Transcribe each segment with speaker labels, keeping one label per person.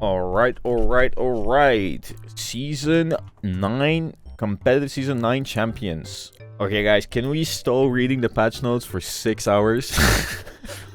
Speaker 1: Alright. Season 9, competitive Season 9 champions. Okay, guys, can we stall reading the patch notes for 6 hours?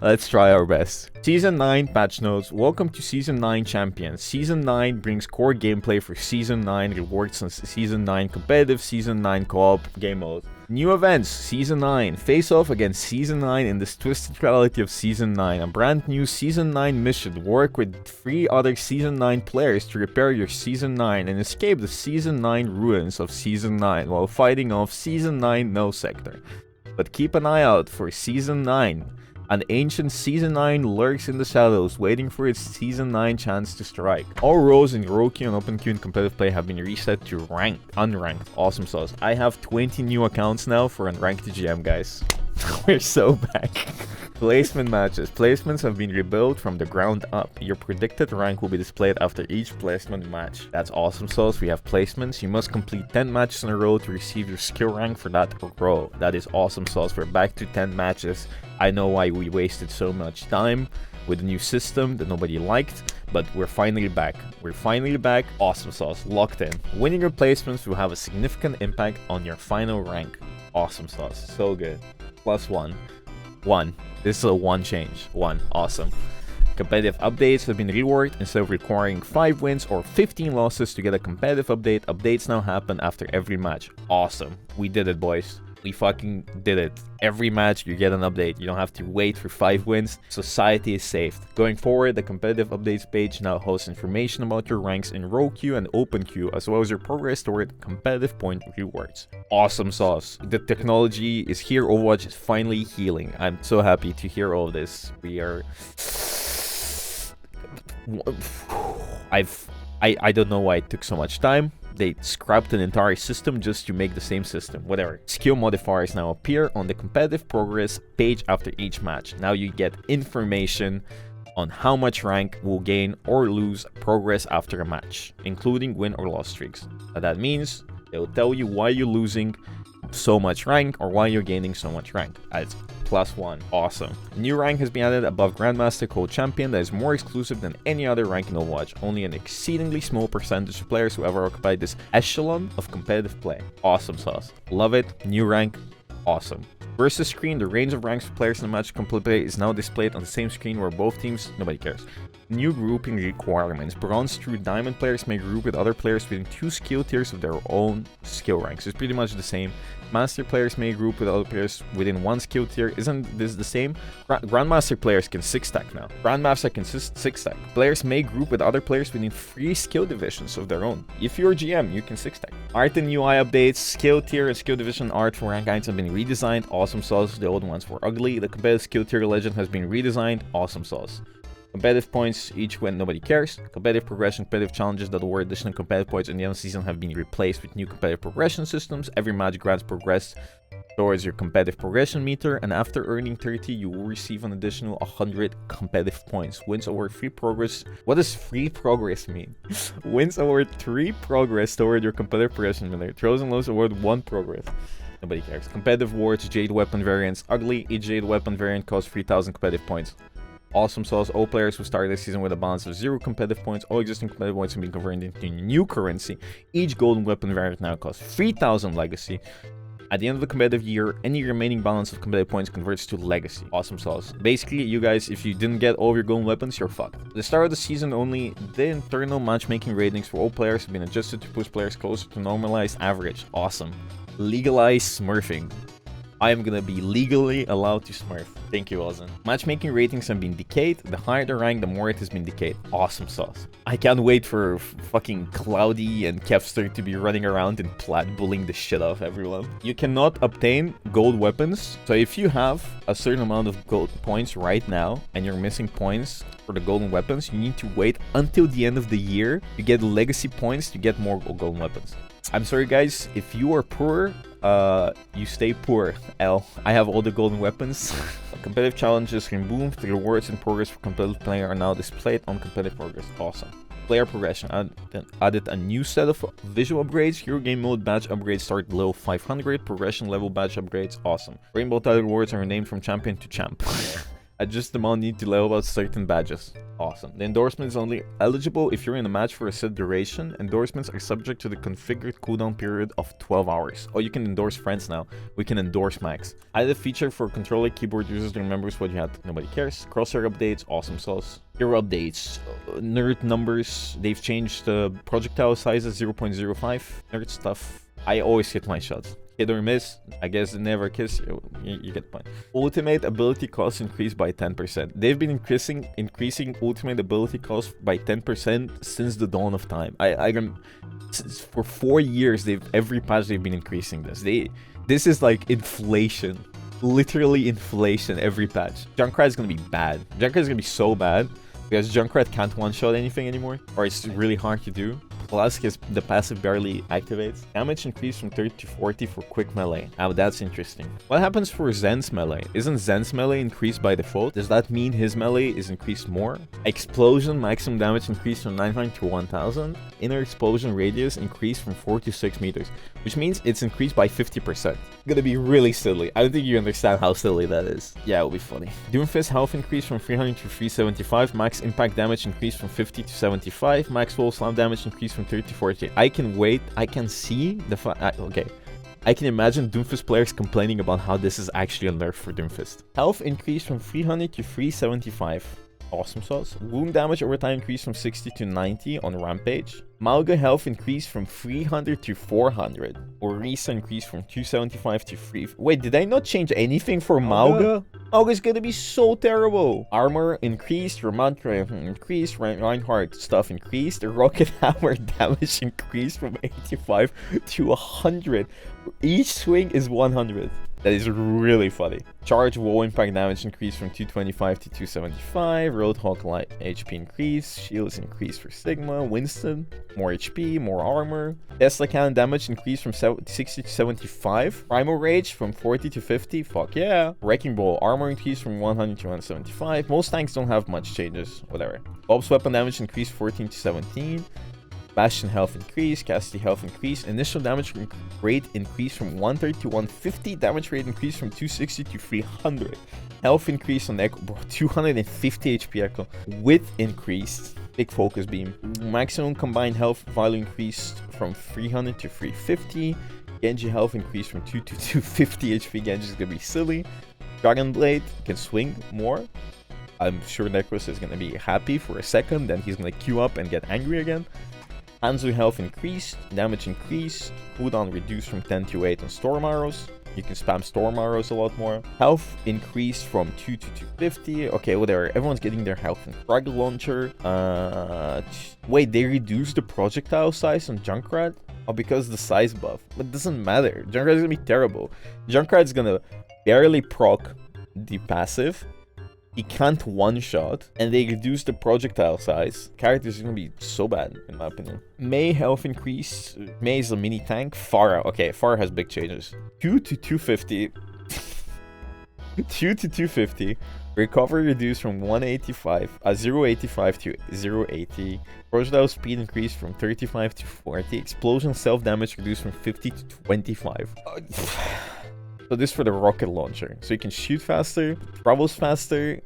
Speaker 1: Let's try our best. Season 9 patch notes. Welcome to Season 9 champions. Season 9 brings core gameplay for Season 9, rewards on Season 9 competitive, Season 9 co-op game mode. New events, Season 9. Face off against Season 9 in this twisted reality of Season 9. A brand new Season 9 mission. Work with 3 other Season 9 players to repair your Season 9 and escape the Season 9 ruins of Season 9 while fighting off Season 9 No Sector. But keep an eye out for Season 9. An ancient Season 9 lurks in the shadows, waiting for its Season 9 chance to strike. All roles in Raw Queue and Open Queue in competitive play have been reset to unranked. Awesome sauce. I have 20 new accounts now for unranked GM, guys. We're so back. Placement matches. Placements have been rebuilt from the ground up. Your predicted rank will be displayed after each placement match. That's awesome sauce. We have placements. You must complete 10 matches in a row to receive your skill rank for that row. That is awesome sauce. We're back to 10 matches. I know why we wasted so much time with the new system that nobody liked, but we're finally back. Awesome sauce. Locked in. Winning your placements will have a significant impact on your final rank. Awesome sauce. So good. +1. 1. This is a 1 change. 1. Awesome. Competitive updates have been reworked. Instead of requiring 5 wins or 15 losses to get a competitive update, updates now happen after every match. Awesome. We did it, boys. We fucking did it. Every match you get an update. You don't have to wait for 5 wins. Society is saved. Going forward, the competitive updates page now hosts information about your ranks in Raw Queue and Open Queue, as well as your progress toward competitive point rewards. Awesome sauce. The technology is here. Overwatch is finally healing. I'm so happy to hear all this. We are... I don't know why it took so much time. They scrapped an entire system just to make the same system. Whatever. Skill modifiers now appear on the competitive progress page after each match. Now you get information on how much rank will gain or lose progress after a match, including win or loss streaks. What that means, they'll tell you why you're losing so much rank or why you're gaining so much rank. As +1. Awesome. A new rank has been added above Grandmaster called Champion that is more exclusive than any other rank in Overwatch. Only an exceedingly small percentage of players who ever occupied this echelon of competitive play. Awesome sauce. Love it. New rank. Awesome. Versus screen, the range of ranks for players in the match complete play is now displayed on the same screen where both teams, nobody cares. New grouping requirements. Bronze through Diamond players may group with other players within 2 skill tiers of their own skill ranks. It's pretty much the same. Master players may group with other players within 1 skill tier. Isn't this the same? Grandmaster players can 6-stack now. Grandmaster can 6-stack. Players may group with other players within 3 skill divisions of their own. If you're GM, you can 6-stack. Art and UI updates. Skill tier and skill division art for rank items have been redesigned. Awesome sauce. The old ones were ugly. The competitive skill tier legend has been redesigned. Awesome sauce. Competitive points each win, nobody cares. Competitive progression, competitive challenges that award additional competitive points in the end of the season have been replaced with new competitive progression systems. Every match grants progress towards your competitive progression meter, and after earning 30, you will receive an additional 100 competitive points. Wins award 3 progress. What does 3 progress mean? Wins award 3 progress toward your competitive progression meter. Throws and lows award 1 progress. Nobody cares. Competitive awards, Jade weapon variants. Ugly. Each Jade weapon variant costs 3,000 competitive points. Awesome sauce. All players who start this season with a balance of 0 competitive points. All existing competitive points have been converted into new currency. Each golden weapon variant now costs 3,000 legacy. At the end of the competitive year, any remaining balance of competitive points converts to legacy. Awesome sauce. Basically, you guys, if you didn't get all of your golden weapons, you're fucked. At the start of the season only, the internal matchmaking ratings for all players have been adjusted to push players closer to normalized average. Awesome. Legalize smurfing. I am gonna be legally allowed to smurf. Thank you, Ozan. Matchmaking ratings have been decayed. The higher the rank, the more it has been decayed. Awesome sauce. I can't wait for fucking Cloudy and Kevster to be running around in plat bullying the shit out of everyone. You cannot obtain gold weapons. So if you have a certain amount of gold points right now and you're missing points for the golden weapons, you need to wait until the end of the year to get legacy points to get more golden weapons. I'm sorry, guys. If you are poor, you stay poor. I have all the golden weapons. Competitive challenges removed. The rewards and progress for competitive player are now displayed on competitive progress. Awesome. Player progression. Added a new set of visual upgrades. Hero game mode badge upgrades start below 500. Progression level badge upgrades. Awesome. Rainbow title rewards are renamed from champion to champ. Adjust the amount needed to level up certain badges. Awesome. The endorsement is only eligible if you're in a match for a set duration. Endorsements are subject to the configured cooldown period of 12 hours. Oh, you can endorse friends now. We can endorse max. Added feature for controller keyboard users that remembers what you had. Nobody cares. Crosshair updates. Awesome sauce. Hero updates. Nerd numbers. They've changed the projectile sizes 0.05. Nerd stuff. I always hit my shots. Hit or miss, I guess never kiss, you get the point. Ultimate ability cost increased by 10%. They've been increasing ultimate ability cost by 10% since the dawn of time. For 4 years, every patch they've been increasing this. This is like inflation. Literally inflation every patch. Junkrat is gonna be bad. Junkrat is gonna be so bad because Junkrat can't one-shot anything anymore, or it's really hard to do. Plus, the passive barely activates. Damage increased from 30 to 40 for quick melee. Oh, that's interesting. What happens for Zen's melee? Isn't Zen's melee increased by default? Does that mean his melee is increased more? Explosion maximum damage increased from 900 to 1000. Inner explosion radius increased from 4 to 6 meters, which means it's increased by 50%. Gonna be really silly. I don't think you understand how silly that is. Yeah, it'll be funny. Doomfist health increased from 300 to 375. Max impact damage increased from 50 to 75. Max wall slam damage increased from 30 to 40. I can wait. I can see the okay. I can imagine Doomfist players complaining about how this is actually a nerf for Doomfist. Health increased from 300 to 375. Awesome sauce. Wound damage over time increased from 60 to 90 on Rampage. Malga health increased from 300 to 400. Orisa increased from 275 to 3... Wait, did I not change anything for Malga? Malga's gonna be so terrible. Armor increased, Ramantra increased, Reinhardt stuff increased, the Rocket Hammer damage increased from 85 to 100. Each swing is 100. That is really funny. Charge wall impact damage increased from 225 to 275. Roadhog light HP increase. Shields increased for Sigma. Winston, more HP, more armor. Tesla cannon damage increased from 60 to 75. Primal Rage from 40 to 50. Fuck yeah. Wrecking Ball armor increased from 100 to 175. Most tanks don't have much changes. Whatever. Bob's weapon damage increased 14 to 17. Bastion health increase, Cassidy health increase, initial damage rate increase from 130 to 150, damage rate increase from 260 to 300. Health increase on Echo, bro, 250 HP Echo with increased big focus beam. Maximum combined health value increased from 300 to 350. Genji health increased from 2 to 250 HP. Genji is gonna be silly. Dragon Blade can swing more. I'm sure Necros is gonna be happy for a second, then he's gonna queue up and get angry again. Hanzo health increased, damage increased, cooldown reduced from 10 to 8 on Storm Arrows. You can spam Storm Arrows a lot more. Health increased from 2 to 250. Okay, whatever. Everyone's getting their health in Frag Launcher. Wait, they reduced the projectile size on Junkrat? Oh, because the size buff. But it doesn't matter. Junkrat's gonna be terrible. Junkrat's gonna barely proc the passive. He can't one-shot, and they reduce the projectile size. Character's gonna be so bad, in my opinion. May health increase. May is a mini tank. Pharah. Okay, Pharah has big changes. 2 to 250. 2 to 250. Recovery reduced from 0.85 to 0.80. Projectile speed increased from 35 to 40. Explosion self-damage reduced from 50 to 25. So this is for the rocket launcher. So you can shoot faster, travels faster,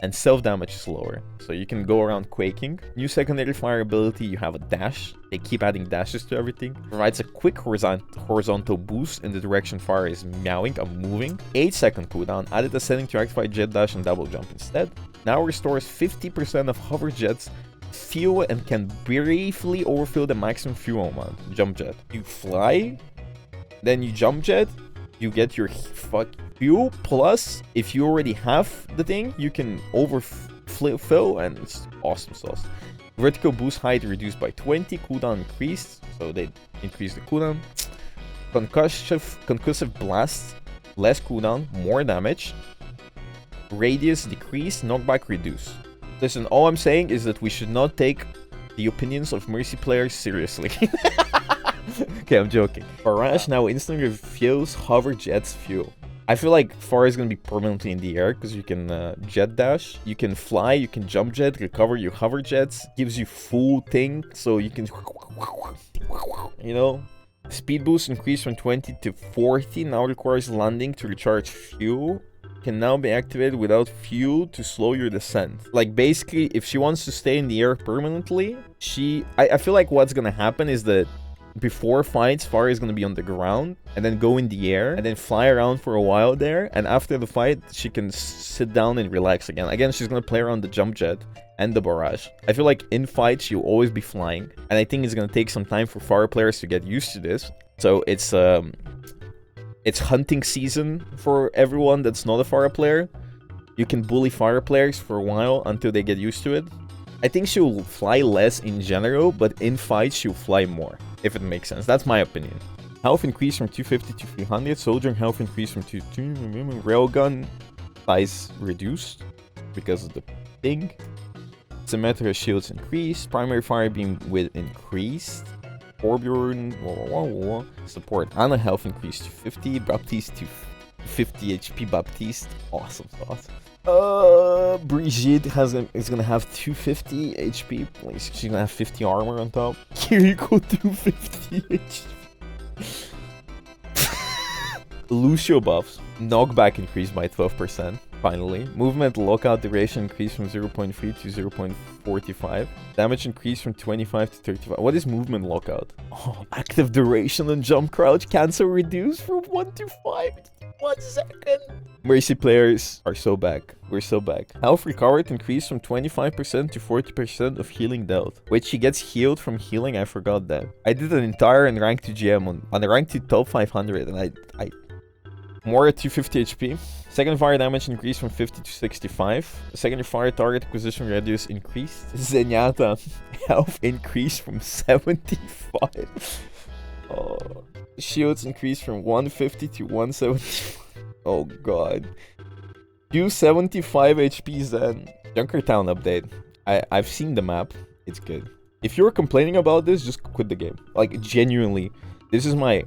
Speaker 1: and self-damage is lower. So you can go around quaking. New secondary fire ability, you have a dash. They keep adding dashes to everything. Provides a quick horizontal boost in the direction fire is meowing, moving. 8-second cooldown. Added a setting to activate jet dash and double jump instead. Now restores 50% of hover jets fuel and can briefly overfill the maximum fuel amount. Jump jet. You fly, then you jump jet. You get your fuel, plus if you already have the thing, you can overfill, and it's awesome sauce. Vertical boost height reduced by 20, cooldown increased, so they increased the cooldown. Concussive blast, less cooldown, more damage. Radius decreased, knockback reduced. Listen, all I'm saying is that we should not take the opinions of Mercy players seriously. Okay, I'm joking. Barrage now instantly refills hover jet's fuel. I feel like Pharah is going to be permanently in the air because you can jet dash, you can fly, you can jump jet, recover your hover jets, gives you full thing, so you can, you know. Speed boost increased from 20 to 40, now requires landing to recharge fuel. can now be activated without fuel to slow your descent. Like, basically, if she wants to stay in the air permanently, I feel like what's gonna happen is that before fights, Pharah is gonna be on the ground and then go in the air and then fly around for a while there. And after the fight, she can sit down and relax again. Again, she's gonna play around the jump jet and the barrage. I feel like in fights, she'll always be flying. And I think it's gonna take some time for Pharah players to get used to this. So it's hunting season for everyone that's not a Pharah player. You can bully Pharah players for a while until they get used to it. I think she'll fly less in general, but in fights she'll fly more, if it makes sense. That's my opinion. Health increase from 250 to 300. Soldiering health increase from 200. Railgun size reduced because of the thing. Symmetrical shields increased. Primary fire beam width increased. Orbjorn, support. Ana health increased to 50. Baptiste to 50 HP. Baptiste, awesome sauce. Brigitte is gonna have 250 HP. She's gonna have 50 armor on top. Kiriko 250 HP. Lucio buffs. Knockback increased by 12%. Finally. Movement lockout duration increased from 0.3 to 0.45. Damage increased from 25 to 35. What is movement lockout? Oh, active duration and jump crouch cancel reduced from 1 to 5. 1 second. Mercy players are so back. We're so back. Health recovered increased from 25% to 40% of healing dealt. Wait, she gets healed from healing? I forgot that. I did an entire unranked 2 GM on the ranked 2 top 500 and I more at 250 HP. Second fire damage increased from 50 to 65. Secondary fire target acquisition radius increased. Zenyatta health increased from 75. Oh. Shields increased from 150 to 170. Oh god. 275 HP Zen. Junkertown update. I've seen the map. It's good. If you're complaining about this, just quit the game. Like, genuinely. This is my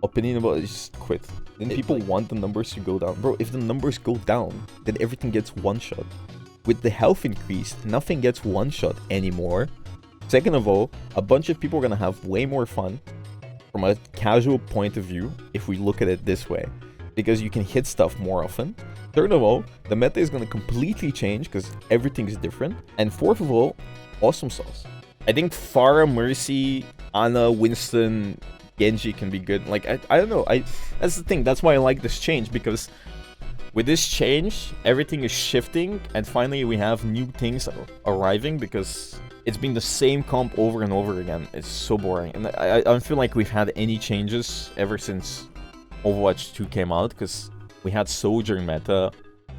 Speaker 1: opinion about it. Just quit. Then people want the numbers to go down. Bro, if the numbers go down, then everything gets one-shot. With the health increase, nothing gets one-shot anymore. Second of all, a bunch of people are gonna have way more fun from a casual point of view if we look at it this way. Because you can hit stuff more often. Third of all, the meta is gonna completely change because everything is different. And fourth of all, awesome sauce. I think Pharah, Mercy, Ana, Winston, Genji can be good. Like, I don't know. That's the thing. That's why I like this change, because with this change, everything is shifting, and finally we have new things arriving, because it's been the same comp over and over again. It's so boring. And I don't feel like we've had any changes ever since Overwatch 2 came out, because we had Soldier in meta,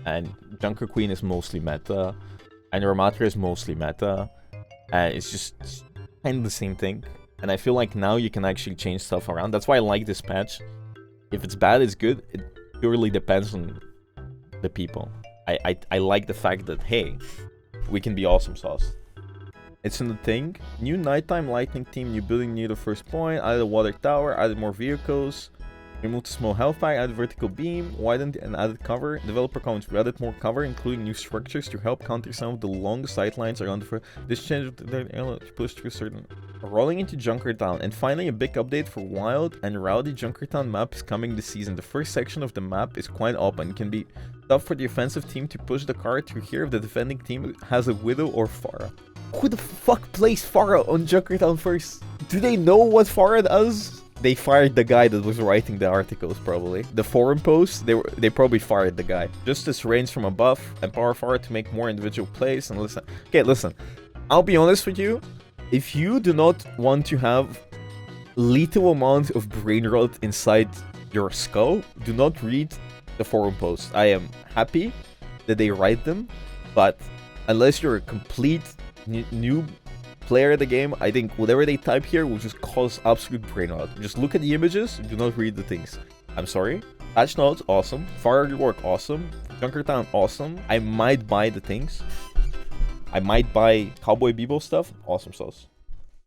Speaker 1: and Junker Queen is mostly meta, and Ramatra is mostly meta, and it's just kind of the same thing. And I feel like now you can actually change stuff around. That's why I like this patch. If it's bad, it's good. It purely depends on the people. I like the fact that, hey, we can be awesome sauce. It's in the thing. New nighttime lightning team, new building near the first point, added a water tower, added more vehicles, removed a small health pack, added vertical beam, widened and added cover. Developer comments, we added more cover, including new structures to help counter some of the long sightlines around the first. This change to push through certain. Rolling into Junkertown, and finally a big update for Wild and Rowdy. Junkertown map is coming this season. The first section of the map is quite open. It can be tough for the offensive team to push the card through here if the defending team has a Widow or Pharah. Who the fuck plays Pharah on Junkertown first? Do they know what Pharah does? They fired the guy that was writing the articles, probably. The forum posts, they probably fired the guy. Justice reigns from above, empower Pharah to make more individual plays, and listen. Okay, listen. I'll be honest with you. If you do not want to have lethal amount of brain rot inside your skull, do not read the forum posts. I am happy that they write them, but unless you're a complete new player of the game, I think whatever they type here will just cause absolute brain rot. Just look at the images, do not read the things. I'm sorry. Patch notes, awesome. Pharah rework, awesome. Junkertown, awesome. I might buy the things. I might buy Cowboy Bebop stuff. Awesome sauce.